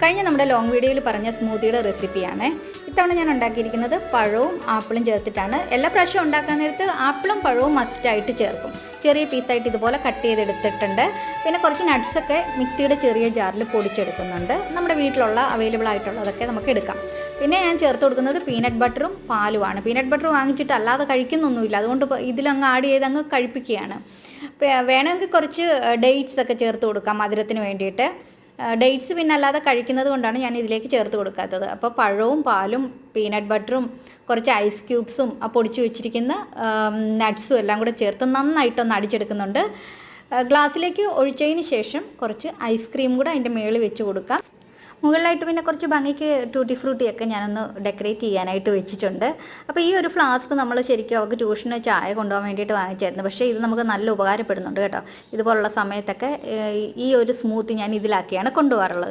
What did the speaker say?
കഴിഞ്ഞ നമ്മുടെ ലോങ് വീഡിയോയിൽ പറഞ്ഞ സ്മൂത്തിയുടെ റെസിപ്പിയാണ്. ഇത്തവണ ഞാൻ ഉണ്ടാക്കിയിരിക്കുന്നത് പഴവും ആപ്പിളും ചേർത്തിട്ടാണ്. എല്ലാ പ്രാവശ്യവും ഉണ്ടാക്കാൻ നേരത്ത് ആപ്പിളും പഴവും മസ്റ്റായിട്ട് ചേർക്കും. ചെറിയ പീസായിട്ട് ഇതുപോലെ കട്ട് ചെയ്തെടുത്തിട്ടുണ്ട്. പിന്നെ കുറച്ച് നട്ട്സൊക്കെ മിക്സിയുടെ ചെറിയ ജാറിൽ പൊടിച്ചെടുക്കുന്നുണ്ട്. നമ്മുടെ വീട്ടിലുള്ള അവൈലബിൾ ആയിട്ടുള്ളതൊക്കെ നമുക്ക് എടുക്കാം. പിന്നെ ഞാൻ ചേർത്ത് കൊടുക്കുന്നത് പീനട്ട് ബട്ടറും പാലുമാണ്. പീനട്ട് ബട്ടർ വാങ്ങിച്ചിട്ട് അല്ലാതെ കഴിക്കുന്നൊന്നുമില്ല, അതുകൊണ്ട് ഇതിലങ്ങ് ആഡ് ചെയ്ത് അങ്ങ് കഴിപ്പിക്കുകയാണ്. വേണമെങ്കിൽ കുറച്ച് ഡേറ്റ്സ് ഒക്കെ ചേർത്ത് കൊടുക്കാം മധുരത്തിന് വേണ്ടിയിട്ട്. ഡേറ്റ്സ് പിന്നെ അല്ലാതെ കഴിക്കുന്നത് കൊണ്ടാണ് ഞാൻ ഇതിലേക്ക് ചേർത്ത് കൊടുക്കാത്തത്. അപ്പോൾ പഴവും പാലും പീനട്ട് ബട്ടറും കുറച്ച് ഐസ് ക്യൂബ്സും പൊടിച്ചു വെച്ചിരിക്കുന്ന നട്ട്സും എല്ലാം കൂടെ ചേർത്ത് നന്നായിട്ടൊന്ന് അടിച്ചെടുക്കുന്നുണ്ട്. ഗ്ലാസ്സിലേക്ക് ഒഴിച്ചതിന് ശേഷം കുറച്ച് ഐസ്ക്രീം കൂടെ അതിൻ്റെ മുകളിൽ വെച്ച് കൊടുക്കാം. മുകളിലായിട്ട് പിന്നെ കുറച്ച് ഭംഗിക്ക് ടൂട്ടി ഫ്രൂട്ടിയൊക്കെ ഞാനൊന്ന് ഡെക്കറേറ്റ് ചെയ്യാനായിട്ട് വെച്ചിട്ടുണ്ട്. അപ്പോൾ ഈ ഒരു ഫ്ലാസ്ക് നമ്മൾ ശരിക്കും അവർക്ക് ട്യൂഷന് ചായ കൊണ്ടുപോകാൻ വേണ്ടിയിട്ട് വാങ്ങിച്ചായിരുന്നു. പക്ഷേ ഇത് നമുക്ക് നല്ല ഉപകാരപ്പെടുന്നുണ്ട് കേട്ടോ. ഇതുപോലുള്ള സമയത്തൊക്കെ ഈ ഒരു സ്മൂത്തി ഞാൻ ഇതിലാക്കിയാണ് കൊണ്ടുപോകാറുള്ളത്.